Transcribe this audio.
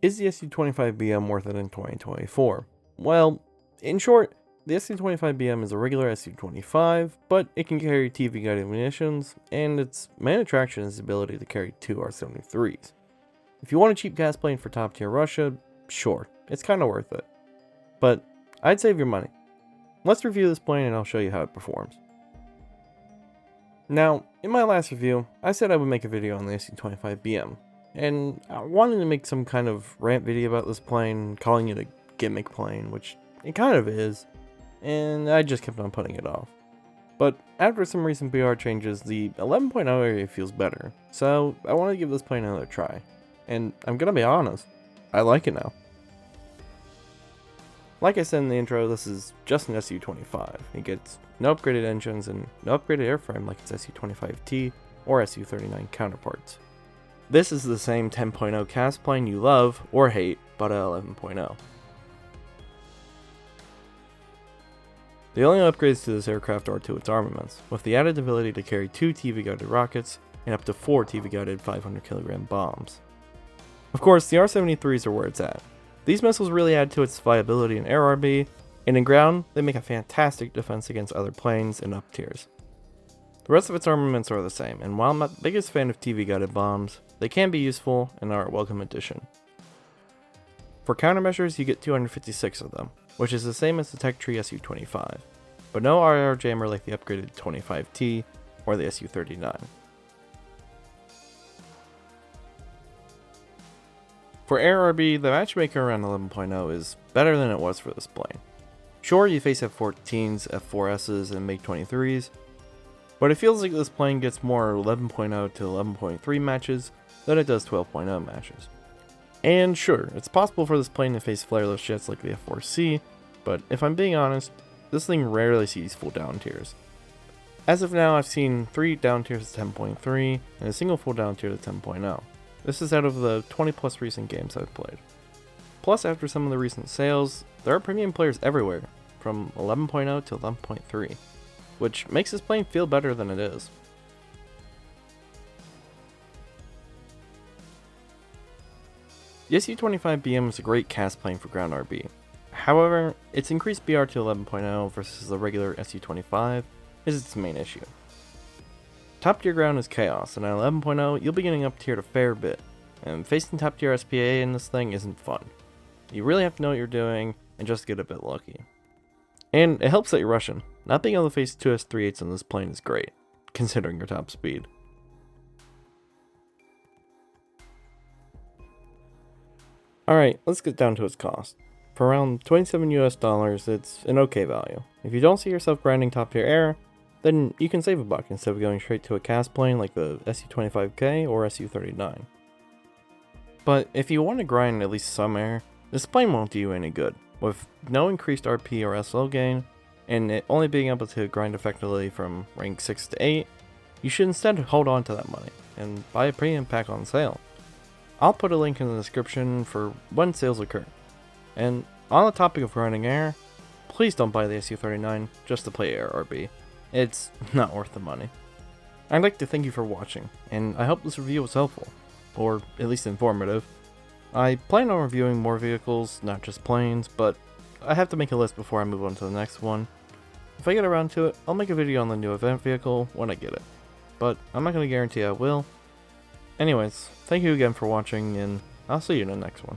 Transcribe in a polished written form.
Is the SU-25BM worth it in 2024? Well, in short, the SU-25BM is a regular SU-25, but it can carry TV-guided munitions, and its main attraction is the ability to carry two R-73s. If you want a cheap gas plane for top-tier Russia, sure, it's kinda worth it. But I'd save your money. Let's review this plane and I'll show you how it performs. Now, in my last review, I said I would make a video on the SU-25BM, and I wanted to make some kind of rant video about this plane, calling it a gimmick plane, which it kind of is, and I just kept on putting it off. But after some recent BR changes, the 11.0 area feels better, so I want to give this plane another try. And I'm gonna be honest, I like it now. Like I said in the intro, this is just an SU-25. It gets no upgraded engines and no upgraded airframe like its SU-25T or SU-39 counterparts. This is the same 10.0 cast plane you love or hate, but at 11.0. The only upgrades to this aircraft are to its armaments, with the added ability to carry 2 TV-guided rockets and up to 4 TV-guided 500kg bombs. Of course, the R-73s are where it's at. These missiles really add to its viability in air RB, and in ground, they make a fantastic defense against other planes and up tiers. The rest of its armaments are the same, and while I'm not the biggest fan of TV-guided bombs, they can be useful and are a welcome addition. For countermeasures, you get 256 of them, which is the same as the Tech Tree SU-25, but no RR jammer like the upgraded 25T or the SU-39. For air RB, the matchmaker around 11.0 is better than it was for this plane. Sure, you face F-14s, F-4Ss, and MiG-23s, but it feels like this plane gets more 11.0 to 11.3 matches than it does 12.0 matches. And sure, it's possible for this plane to face flareless jets like the F-4C, but if I'm being honest, this thing rarely sees full down tiers. As of now, I've seen 3 down tiers to 10.3 and a single full down tier to 10.0. This is out of the 20 plus recent games I've played. Plus, after some of the recent sales, there are premium players everywhere, from 11.0 to 11.3, which makes this plane feel better than it is. The SU-25BM is a great cast plane for ground RB. However, its increased BR to 11.0 versus the regular SU-25 is its main issue. Top tier ground is chaos, and at 11.0 you'll be getting up tiered a fair bit, and facing top tier SPA in this thing isn't fun. You really have to know what you're doing and just get a bit lucky. And it helps that you're Russian. Not being able to face 2 S-38s on this plane is great, considering your top speed. Alright, let's get down to its cost. For around $27 US, it's an okay value. If you don't see yourself grinding top tier air, then you can save a buck instead of going straight to a cast plane like the SU-25K or SU-39. But if you want to grind at least some air, this plane won't do you any good. With no increased RP or SL gain, and it only being able to grind effectively from rank 6 to 8, you should instead hold on to that money and buy a premium pack on sale. I'll put a link in the description for when sales occur. And on the topic of grinding air, please don't buy the SU-39 just to play air RB. It's not worth the money. I'd like to thank you for watching, and I hope this review was helpful, or at least informative. I plan on reviewing more vehicles, not just planes, but I have to make a list before I move on to the next one. If I get around to it, I'll make a video on the new event vehicle when I get it, but I'm not going to guarantee I will. Anyways, thank you again for watching, and I'll see you in the next one.